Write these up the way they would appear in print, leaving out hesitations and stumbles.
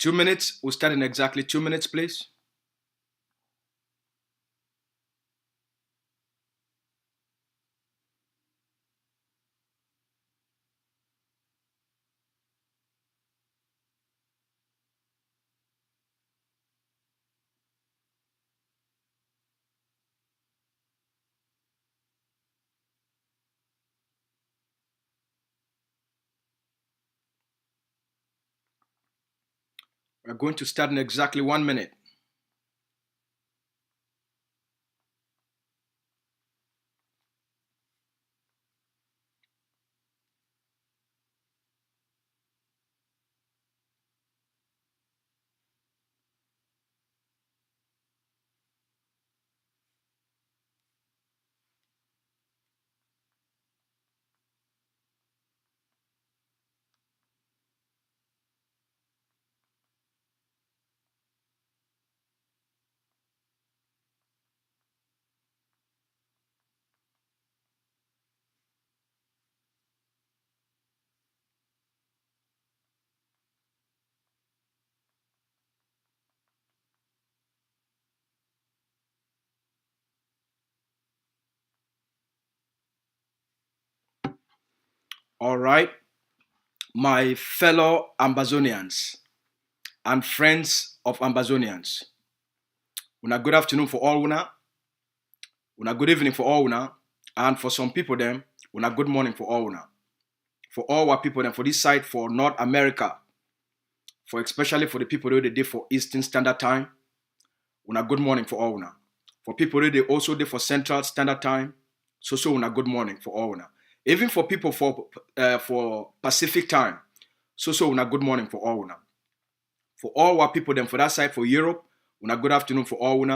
2 minutes. We'll start in exactly 2 minutes, please. We're going to start in exactly 1 minute. All right, my fellow Ambazonians and friends of Ambazonians. Una good afternoon for all una good evening for all and for some people them, una good morning for all For all our people them for this side for North America, for especially for the people who they did for Eastern Standard Time, una good morning for all For people who they also did for Central Standard Time, so una good morning for all Even for people for Pacific Time, so una good morning for all For all our people them for that side for Europe, una good afternoon for all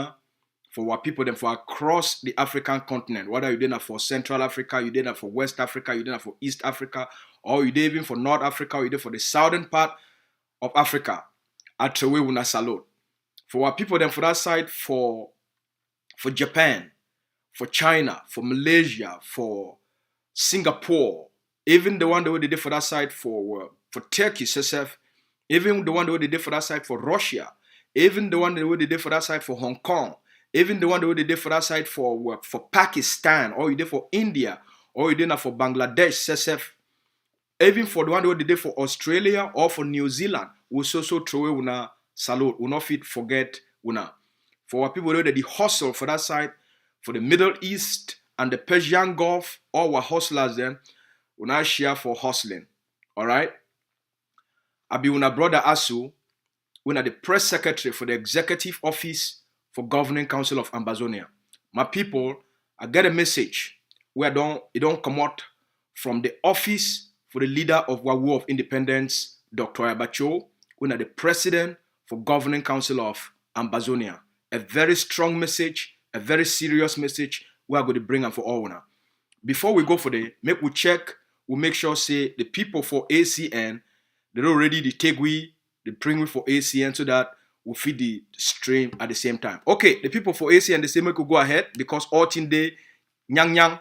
For our people them for across the African continent, whether you did that for Central Africa, you did that for West Africa, you did that for East Africa, or you did even for North Africa, or you did for the southern part of Africa. Atrewe una salute. For our people them for that side for Japan, for China, for Malaysia, for Singapore, even the one that they did for that side for Turkey, SF, even the one that they did for that side for Russia, even the one that they did for that side for Hong Kong, even the one that they did for that side for Pakistan, or you did for India, or you did that for Bangladesh, SF, even for the one that they did for Australia or for New Zealand, we so throw away una salute, we not fit forget una. For our people that they hustle for that side, for the Middle East and the Persian Gulf, all our hustlers then, we not share for hustling. All right. I be una brother Asu, we are the press secretary for the executive office for Governing Council of Ambazonia. My people, I get a message where it don't come out from the office for the leader of War of Independence, Dr. Abacho, we are the president for Governing Council of Ambazonia. A very strong message, a very serious message we are going to bring on for all now. Before we go for the, we check, we make sure say the people for ACN, they're already the take we, they bring we for ACN so that we feed the stream at the same time. Okay, the people for ACN, the same we could go ahead because all thing day, nyang.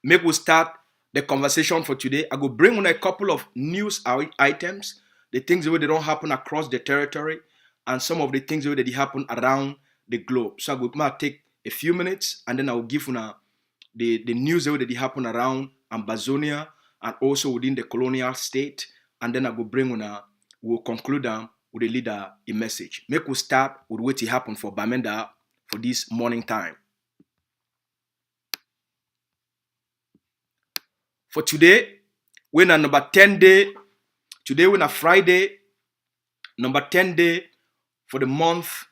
Make we start the conversation for today. I go bring on a couple of news items, the things that they don't happen across the territory, and some of the things that they happen around the globe. So I will take a few minutes and then I will give you the news that they happen around Ambazonia and also within the colonial state. And then I will bring on we'll conclude with the leader a message. Make we start with what happened for Bamenda for this morning time. For today, we're on number 10 day. Today we're on Friday, number 10 day for the month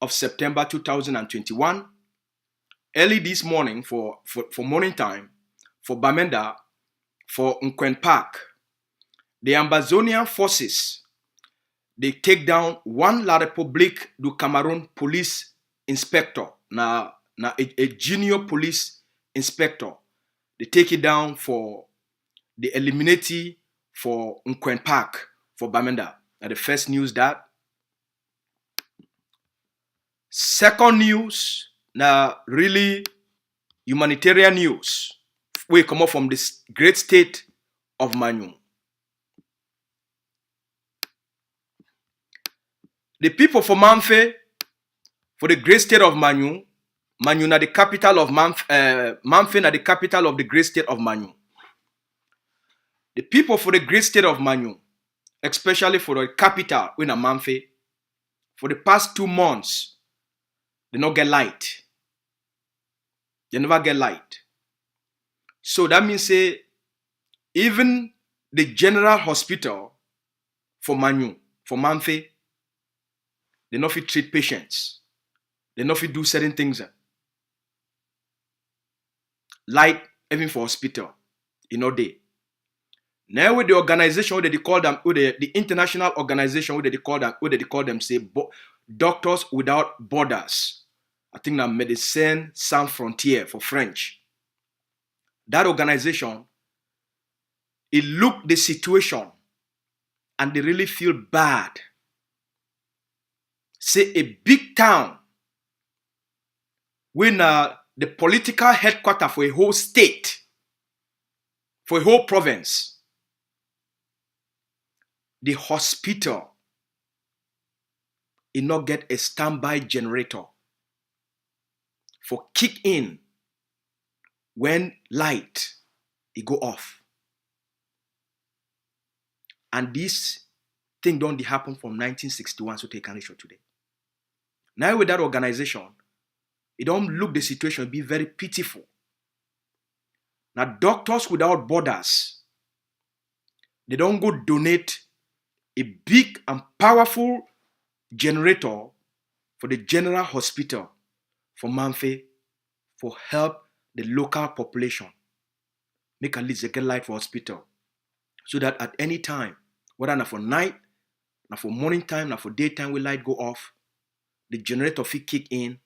of September 2021. Early this morning for morning time, for Bamenda, for Nkwen Park, the Ambazonian forces, they take down one La République du Cameroon police inspector, a junior police inspector. They take it down for the eliminati for Nkwen Park for Bamenda. Now the first news that. Second news, now really humanitarian news. We come up from this great state of Manu. The people for Mamfe, for the great state of Manu na the capital of Mamfe na the capital of the great state of Manu. The people for the great state of Manu, especially for the capital, in Mamfe, for the past 2 months, they not get light. They never get light. So that means say, even the general hospital for Manu, for Mamfe, they not fit treat patients. They not fit do certain things. Light, even for hospital, day. Now with the organization, what they call them, the international organization, what they call them, say, Doctors Without Borders. I think that Médecins Sans Frontières for French. That organization, it looked the situation and they really feel bad. Say a big town when the political headquarters for a whole state, for a whole province, the hospital, it not get a standby generator for kick in when light it go off. And this thing don't happen from 1961, so they can reach today. Now with that organization, it don't look the situation be very pitiful. Now Doctors Without Borders, they don't go donate a big and powerful generator for the general hospital for Mamfe for help the local population. Make at least they get light for hospital. So that at any time, whether not for night, not for morning time, not for daytime, when light go off, the generator fit kick in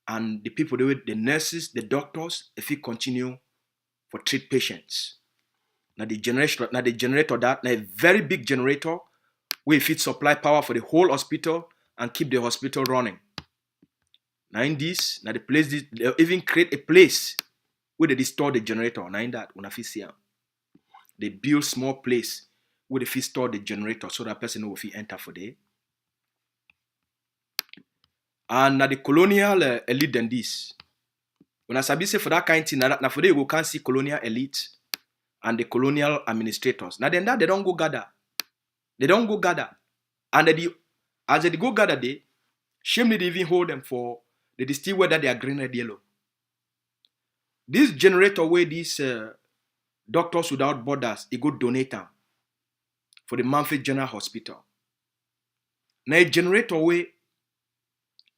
and the people, the nurses, the doctors, if it continue for treat patients. Now the generator that, a very big generator, where if it supply power for the whole hospital and keep the hospital running. Now in this, now the place, they even create a place where they store the generator. Now in that, they build small place where they store the generator so that person will enter for day. And now the colonial elite than this. When I say for that kind of thing, now for they we can see colonial elite and the colonial administrators. Now then that they don't go gather. They don't go gather. And as they go gather, they shamefully even hold them for they still whether they are green or yellow. This generator where these Doctors Without Borders, they go donate them for the Mamfe General Hospital. Now a generator where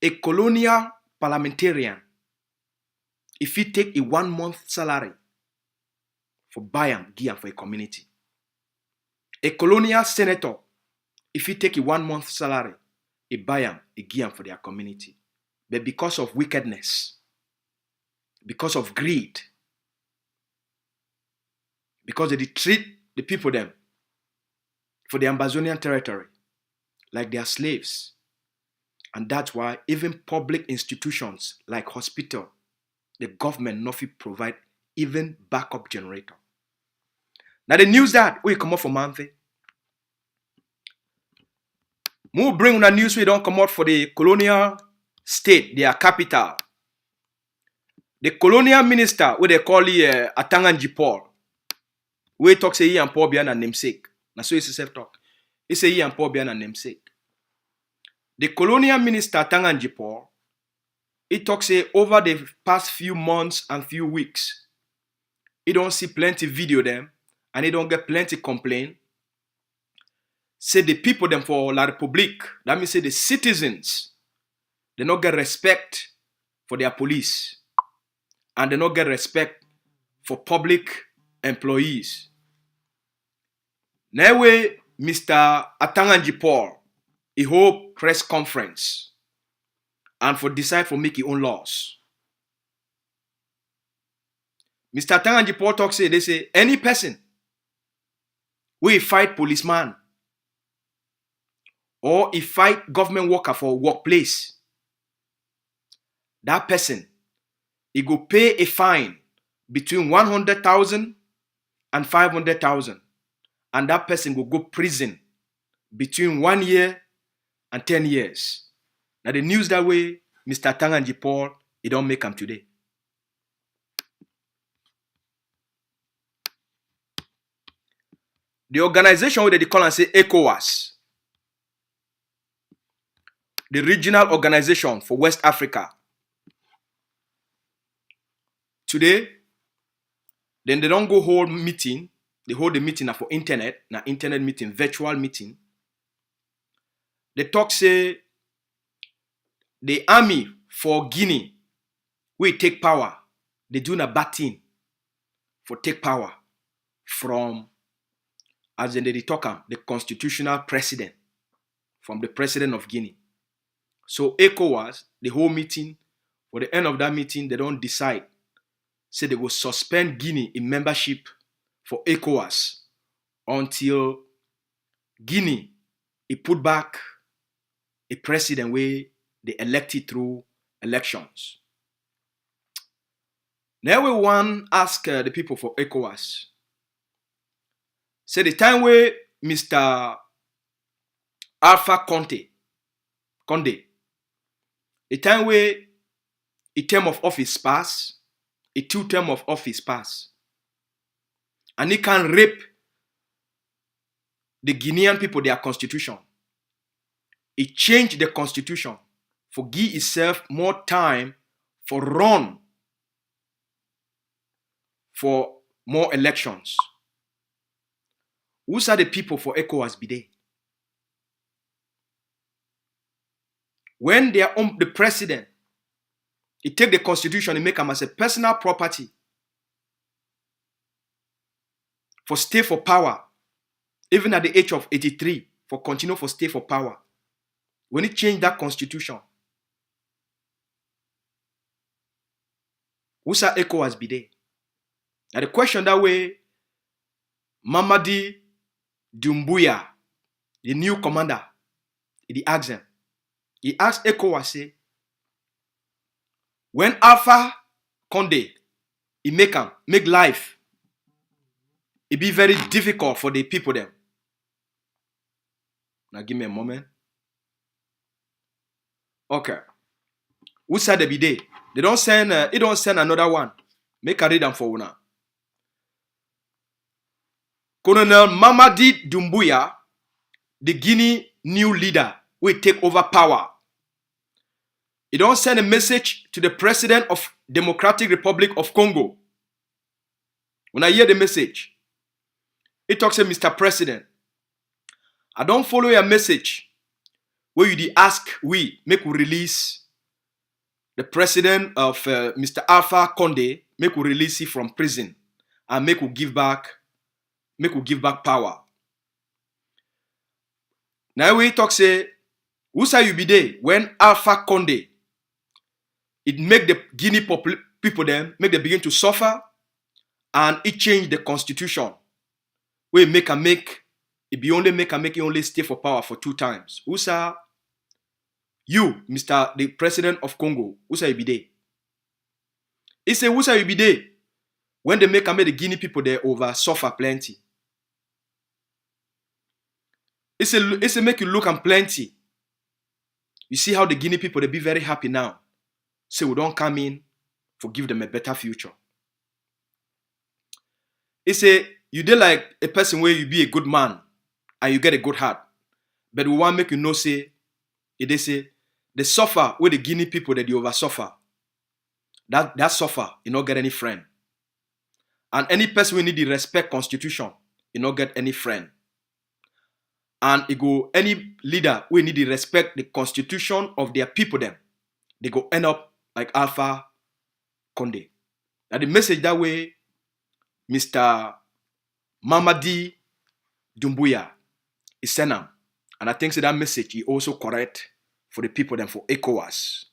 a colonial parliamentarian, if he take a 1 month salary for buy and give for a community. A colonial senator, if he take a 1 month salary, he buy and give for their community. But because of wickedness, because of greed, because they treat the people them for the Ambazonian territory like they are slaves. And that's why even public institutions like hospital, the government not provide even backup generator. Now the news that we come out from Mamfe. We bring the news we don't come out for the colonial state, their capital. The colonial minister, what they call Atanganji Paul, we talk say he and Paul Bian and namesake. Na so he self talk. He say he and Paul Bian and namesake. The colonial minister Atanganji Paul, he talks say over the past few months and few weeks, he don't see plenty video them and he don't get plenty complaint. Say the people them for La Republique, that means say the citizens, they not get respect for their police and they not get respect for public employees. Now way Mr. Atanganji Paul, he hold press conference and for decide for make his own laws. Mr. Atanganji Paul talk say, they say, any person we fight policeman or he fight government worker for workplace, that person, he go pay a fine between 100,000 and 500,000. And that person will go prison between 1 year and 10 years. Now the news that way, Mr. Tanganji Paul, he don't make him today. The organization where they call and say Ecowas, the regional organization for West Africa. Today, then they don't go hold meeting. They hold the meeting for internet, internet meeting, virtual meeting. They talk say the army for Guinea will take power. They do a bad thing for take power from, as in they talk, the constitutional president, from the president of Guinea. So ECOWAS, the whole meeting, for the end of that meeting, they don't decide. Say they will suspend Guinea in membership for ECOWAS until Guinea put back a president where they elected through elections. Now we want to ask the people for ECOWAS. Say the time where Mr. Alpha Conde, the time where a term of office pass, a 2 term of office pass, and he can rape the Guinean people their constitution. He changed the constitution for give itself more time for run for more elections. Who are the people for ECOWAS be there? When they are the president, he take the constitution and make them as a personal property for stay for power, even at the age of 83, for continue for stay for power. When he changed that constitution, who shall ECOWAS be there? Now the question that way, Mamadi Doumbouya, the new commander, he asked him. He asked ECOWAS, say, when Alpha Conde, he make life, it be very difficult for the people them. Now give me a moment. Okay. Who said they be there? They don't send. He don't send another one. Make I read them for you now. Colonel Mamadi Doumbouya, the Guinea new leader, will take over power. He don't send a message to the president of Democratic Republic of Congo. When I hear the message, he talks to Mr. President, I don't follow your message where you ask make we release the president of Mr. Alpha Conde, make we release him from prison and make we give back power. Now we talk say, who say you be there when Alpha Conde, it make the Guinea people them, make them begin to suffer, and it change the constitution. We it only stay for power for 2 times. Who say you, Mr. the President of Congo, who say you be there? He say, who say you be there when they make the Guinea people there over suffer plenty? He say make you look and plenty. You see how the Guinea people they be very happy now. Say we don't come in for give them a better future. He say you dey like a person where you be a good man and you get a good heart, but we want make you know say they say the suffer with the Guinea people that you over suffer. That suffer, you not get any friend. And any person we need to respect constitution, you not get any friend. And any leader we need to respect the constitution of their people them, they go end up like Alpha Conde. Now the message that way, Mr. Mamadi Doumbouya is sent them. And I think that message is also correct for the people then for ECOWAS.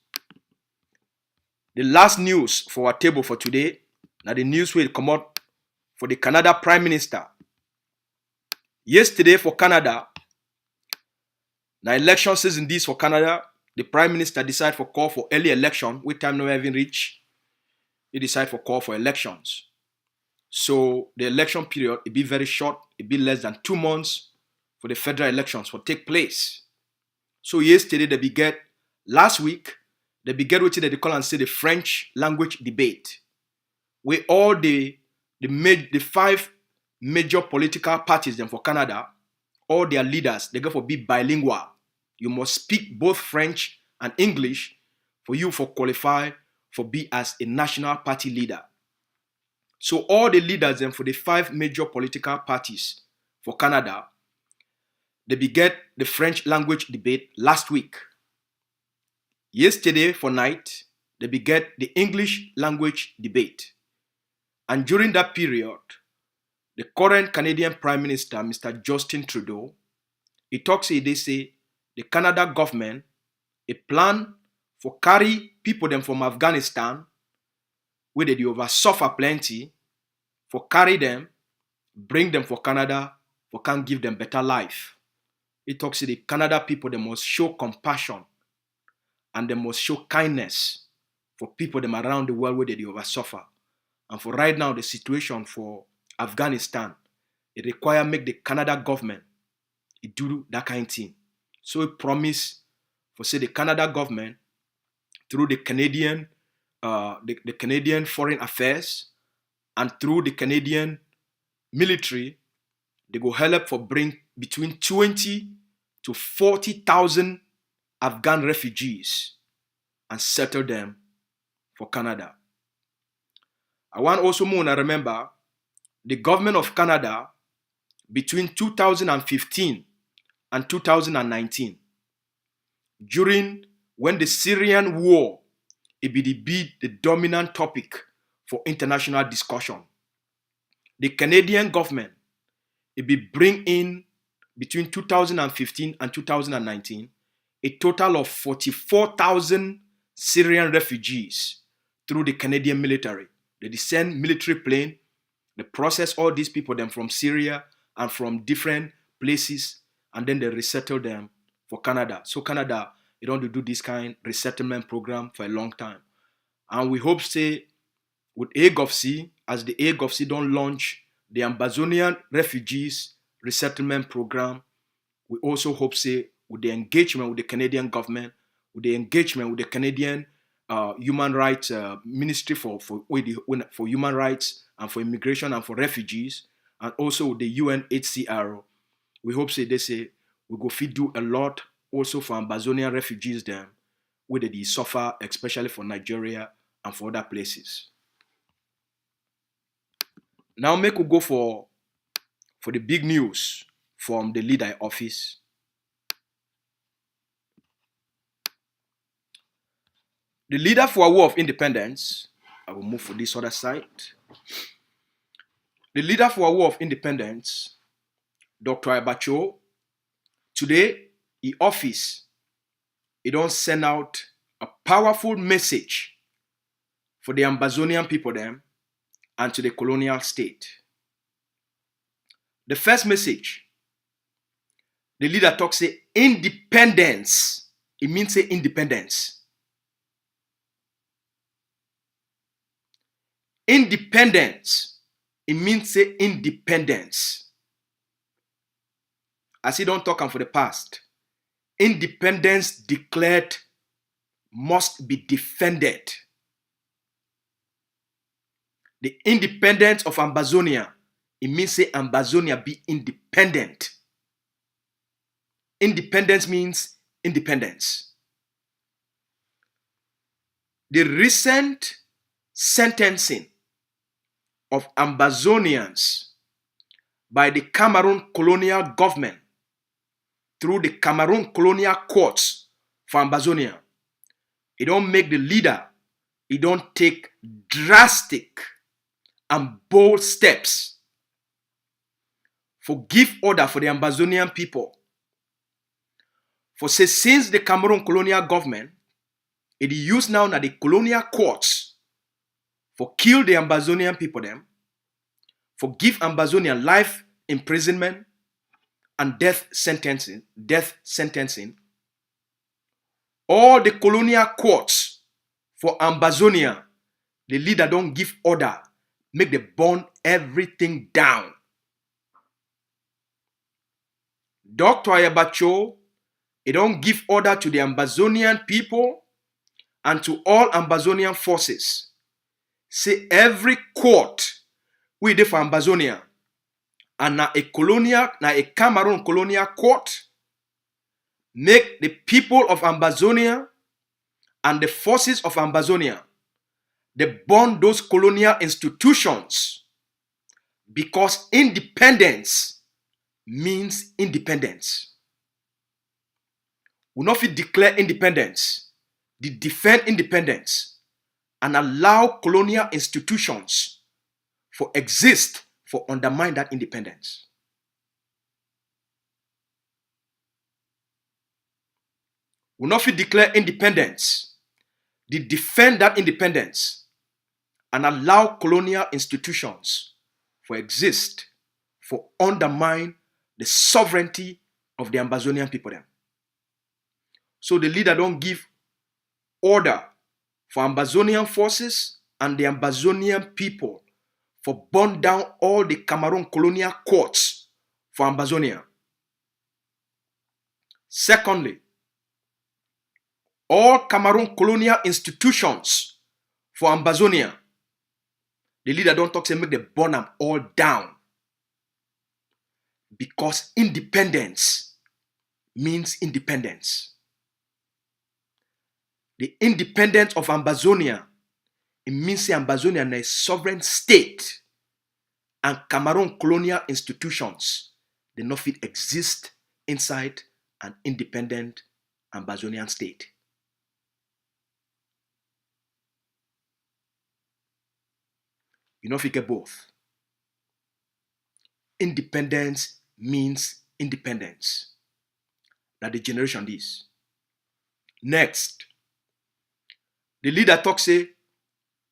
The last news for our table for today, now the news will come out for the Canada Prime Minister. Yesterday for Canada, now election season this for Canada, the Prime Minister decided for call for early election, with time not even reach. He decided for call for elections. So the election period, it be very short, it be less than 2 months for the federal elections will take place. So yesterday they began, last week, they began what they call and say the French language debate, where all the five major political parties then for Canada, all their leaders, they go for be bilingual. You must speak both French and English for you for qualify for be as a national party leader. So all the leaders then for the five major political parties for Canada, they began the French language debate last week. Yesterday for night, they began the English language debate. And during that period, the current Canadian Prime Minister, Mr. Justin Trudeau, he talks, they say, the Canada government, a plan for carry people them from Afghanistan, where they over suffer plenty, for carry them, bring them for Canada, for can give them better life. He talks to the Canada people, they must show compassion and they must show kindness for people them around the world where they over suffer. And for right now, the situation for Afghanistan, it require make the Canada government it do that kind of thing. So it promise for say the Canada government through the Canadian the Canadian Foreign Affairs and through the Canadian military, they go help for bring between 20 to 40,000 Afghan refugees and settle them for Canada. I want also more to remember the government of Canada between 2015 and 2019, during when the Syrian war it be the dominant topic for international discussion. The Canadian government it be bring in between 2015 and 2019 a total of 44,000 Syrian refugees through the Canadian military. They send military plane, they process all these people them from Syria and from different places, and then they resettle them for Canada. So Canada, they don't do this kind of resettlement program for a long time. And we hope say with AGOVC, as the AGOVC don't launch the Ambazonian refugees resettlement program, we also hope say with the engagement with the Canadian government, with the engagement with the Canadian Human Rights Ministry for human rights and for immigration and for refugees, and also with the UNHCR, we hope say they say we go fit do a lot also for Ambazonian refugees them where they suffer, especially for Nigeria and for other places. Now make we go for the big news from the leader office. The leader for a war of independence, I will move for this other side. The leader for a war of independence, Dr. Abacho, today, in office, he don't send out a powerful message for the Ambazonian people them and to the colonial state. The first message, the leader talks say independence. It means say independence. Independence. It means say independence. As he don't talk for the past. Independence declared must be defended. The independence of Ambazonia, it means say Ambazonia be independent. Independence means independence. The recent sentencing of Ambazonians by the Cameroon colonial government through the Cameroon colonial courts for Ambazonia, it don't make the leader, it don't take drastic and bold steps for give order for the Ambazonian people. For say since the Cameroon colonial government, it is used now that the colonial courts for kill the Ambazonian people them, for give Ambazonian life imprisonment and death sentencing. All the colonial courts for Ambazonia, the leader don't give order, make the burn everything down. Dr. Ayabacho, He don't give order to the Ambazonian people and to all Ambazonian forces. Say every court we did for Ambazonia and na a Cameroon colonial court make the people of Ambazonia and the forces of Ambazonia they burn those colonial institutions because independence means independence. We not fit declare independence, they defend independence and allow colonial institutions for exist for undermine that independence. We not fit declare independence, they defend that independence and allow colonial institutions for exist for undermine the sovereignty of the Ambazonian people them. So the leader don't give order for Ambazonian forces and the Ambazonian people for burn down all the Cameroon colonial courts for Ambazonia. Secondly, all Cameroon colonial institutions for Ambazonia, the leader don't talk say make them burn them all down because independence means independence. The independence of Ambazonia, it means that Ambazonia is a sovereign state and Cameroon colonial institutions, they not fit exist inside an independent Ambazonian state. You know, fit get both. Independence means independence. That the generation this. Next, the leader talks say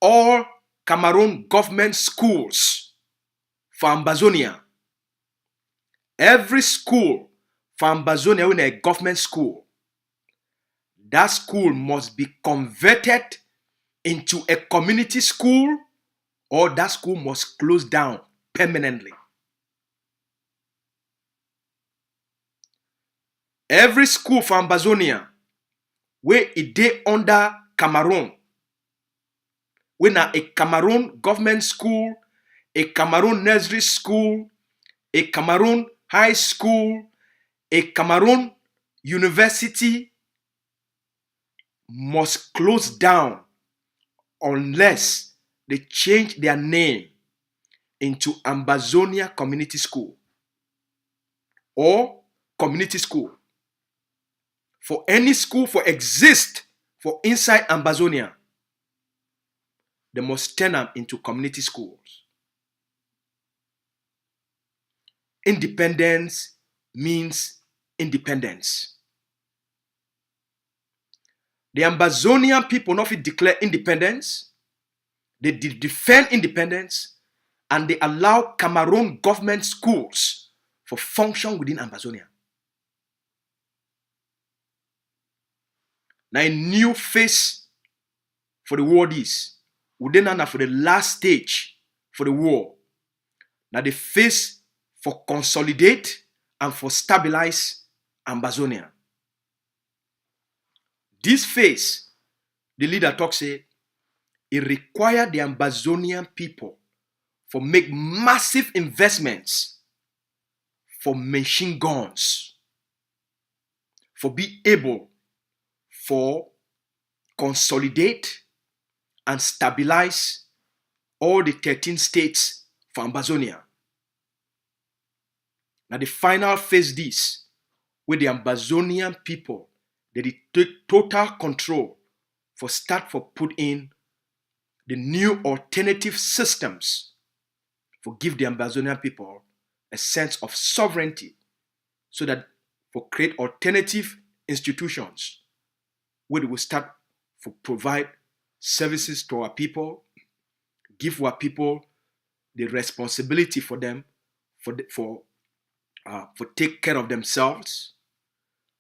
all Cameroon government schools for Ambazonia, every school for Ambazonia in a government school, that school must be converted into a community school or that school must close down permanently. Every school for Ambazonia where it dey under Cameroon, when a Cameroon government school, a Cameroon nursery school, a Cameroon high school, a Cameroon university must close down unless they change their name into Ambazonia Community School or community school. For any school for exist for inside Ambazonia, they must turn them into community schools. Independence means independence. The Ambazonian people not fit declare independence, they defend independence, and they allow Cameroon government schools for function within Ambazonia. Now a new phase for the war is. We then now for the last stage for the war. Now the phase for consolidate and for stabilize Ambazonia. This phase, the leader talks say, it required the Ambazonian people for make massive investments for machine guns, for be able for consolidate and stabilize all the 13 states for Ambazonia. Now the final phase this, where the Ambazonian people, they take total control for start for put in the new alternative systems for give the Ambazonian people a sense of sovereignty so that for create alternative institutions where they will start for provide services to our people, give our people the responsibility for them for take care of themselves,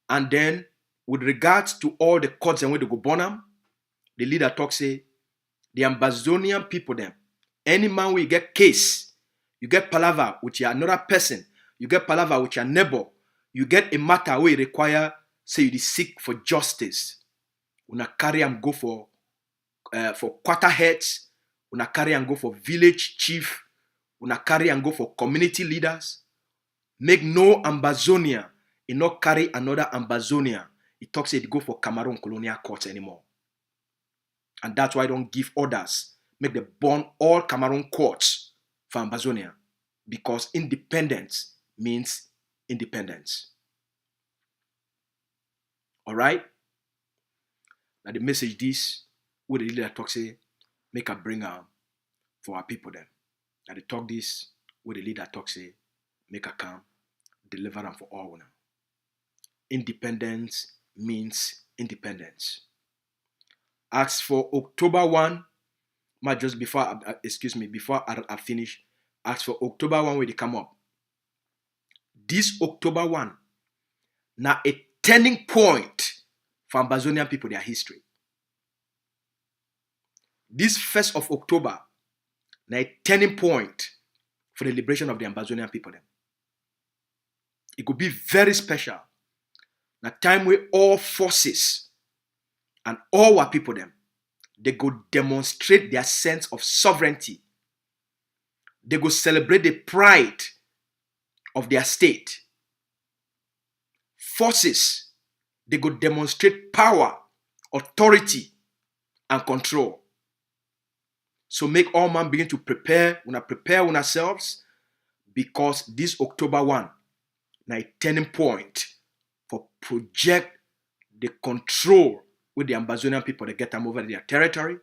and then with regards to all the courts and where they go burn them, the leader talks say the Ambazonian people them, any man will get case, you get palaver with your another person, you get palaver with your neighbor, you get a matter where you require say you dey seek for justice, una carry am go for quarter heads, una carry am go for village chief, una carry am go for community leaders. Make no Ambazonia, e not carry another Ambazonia. He talks it go for Cameroon colonial courts anymore. And that's why I don't give orders. Make them burn all Cameroon courts for Ambazonia. Because independence means independence. Alright? Now the message this, what the leader talk say, make a bring for our people then. Now they talk this, what the leader talk say, make a come, deliver them for all now. Independence means independence. As for October 1, just before I finish, as for October 1 when they come up. This October 1, now a turning point for Ambazonian people, their history. This 1st of October, now a turning point for the liberation of the Ambazonian people. Then. It could be very special. Now time where all forces and all our people them, they go demonstrate their sense of sovereignty. They go celebrate the pride of their state. Forces, they go demonstrate power, authority, and control. So make all man begin to prepare ourselves, because this October 1, now a turning point for project the control with the Ambazonian people that get them over their territory,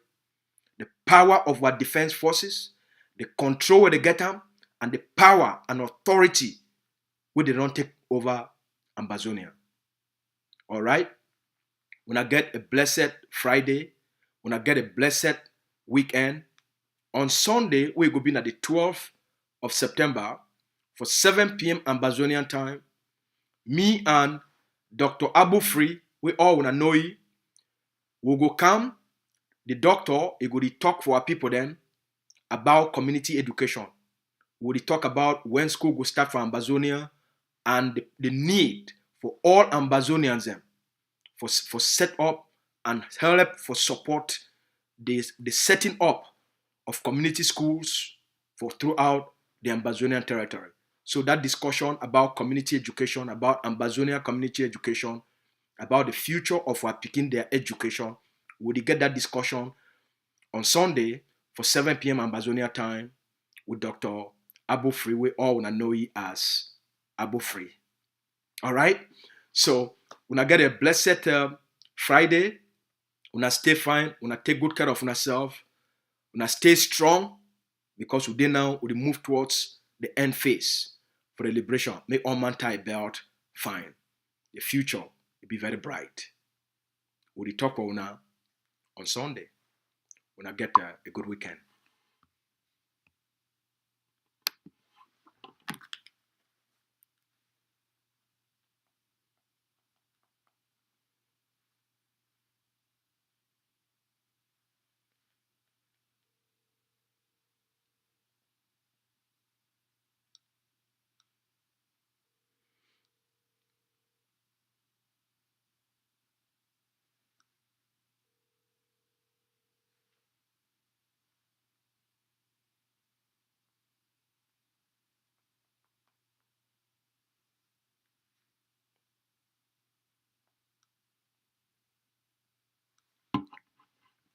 the power of our defense forces, the control where they get them, and the power and authority where they don't take over Ambazonia. All right? When I get a blessed Friday, when I get a blessed weekend, on Sunday, we go be at the 12th of September for 7 p.m. Ambazonian time. Me and Dr. Abu Free, we all wanna know you. We'll go come. The doctor, he go talk for our people then about community education. We'll talk about when school will start for Ambazonia and the need for all Ambazonians them for set up and help for support the setting up of community schools for throughout the Ambazonian territory. So that discussion about community education, about Ambazonia community education, about the future of our picking their education, we'll get that discussion on Sunday for 7 p.m. Ambazonia time with Dr. Abu Free. We all wanna know you as Abu Free. All right? So when I get a blessed Friday, when I stay fine, when I take good care of myself, when I stay strong, because we now we move towards the end phase for the liberation. Make all man tie belt fine. The future will be very bright. We'll talk about now on Sunday when I get a good weekend.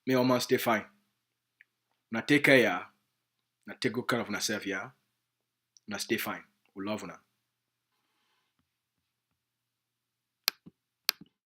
May all man stay fine. Now take care, yeah. Now take good care of yourself, yeah. Now stay fine. We love you now.